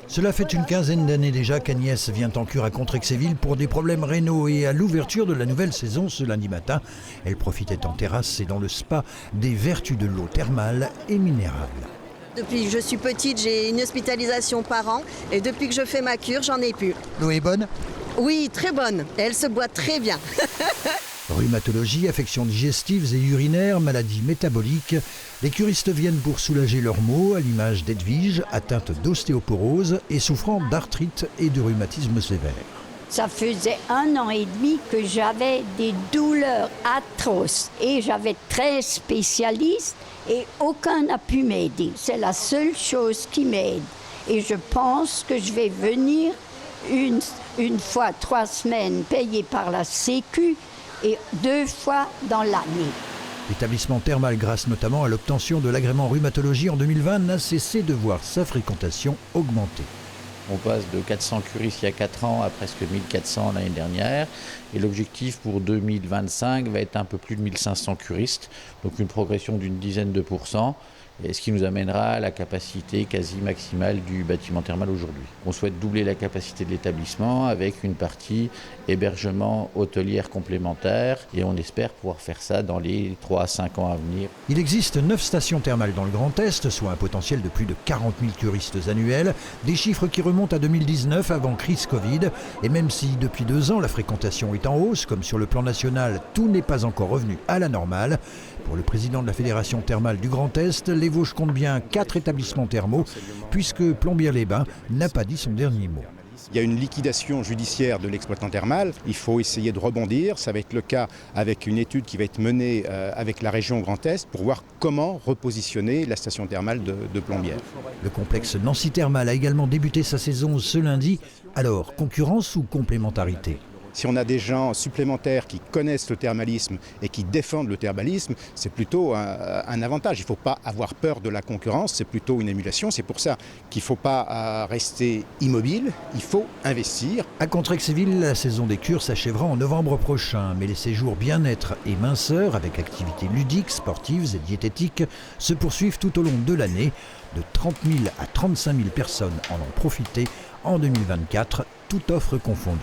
Cela fait une quinzaine d'années déjà qu'Agnès vient en cure à Contrexéville pour des problèmes rénaux et à l'ouverture de la nouvelle saison ce lundi matin, elle profitait en terrasse et dans le spa des vertus de l'eau thermale et minérale. Depuis que je suis petite, j'ai une hospitalisation par an et depuis que je fais ma cure, j'en ai plus. L'eau est bonne ? Oui, très bonne. Elle se boit très bien. Rhumatologie, affections digestives et urinaires, maladies métaboliques, les curistes viennent pour soulager leurs maux, à l'image d'Edwige, atteinte d'ostéoporose et souffrant d'arthrite et de rhumatisme sévère. Ça faisait 1 an et demi que j'avais des douleurs atroces et j'avais 13 spécialistes et aucun n'a pu m'aider. C'est la seule chose qui m'aide. Et je pense que je vais venir une fois 3 semaines payée par la Sécu et 2 fois dans l'année. L'établissement thermal, grâce notamment à l'obtention de l'agrément rhumatologie en 2020, n'a cessé de voir sa fréquentation augmenter. On passe de 400 curistes il y a 4 ans à presque 1400 l'année dernière. Et l'objectif pour 2025 va être un peu plus de 1500 curistes, donc une progression d'une dizaine de %. Et ce qui nous amènera à la capacité quasi maximale du bâtiment thermal aujourd'hui. On souhaite doubler la capacité de l'établissement avec une partie hébergement hôtelière complémentaire et on espère pouvoir faire ça dans les 3 à 5 ans à venir. Il existe 9 stations thermales dans le Grand Est, soit un potentiel de plus de 40 000 curistes annuels, des chiffres qui remontent à 2019 avant crise Covid. Et même si depuis 2 ans la fréquentation est en hausse, comme sur le plan national, tout n'est pas encore revenu à la normale. Pour le président de la Fédération thermale du Grand Est, les Vosges comptent bien 4 établissements thermaux, puisque Plombières-les-Bains n'a pas dit son dernier mot. Il y a une liquidation judiciaire de l'exploitant thermal. Il faut essayer de rebondir. Ça va être le cas avec une étude qui va être menée avec la région Grand Est pour voir comment repositionner la station thermale de Plombières. Le complexe Nancy Thermal a également débuté sa saison ce lundi. Alors, concurrence ou complémentarité ? Si on a des gens supplémentaires qui connaissent le thermalisme et qui défendent le thermalisme, c'est plutôt un avantage. Il ne faut pas avoir peur de la concurrence, c'est plutôt une émulation. C'est pour ça qu'il ne faut pas rester immobile, il faut investir. À Contrexéville, la saison des cures s'achèvera en novembre prochain. Mais les séjours bien-être et minceur, avec activités ludiques, sportives et diététiques, se poursuivent tout au long de l'année. De 30 000 à 35 000 personnes en ont profité en 2024, toute offre confondue.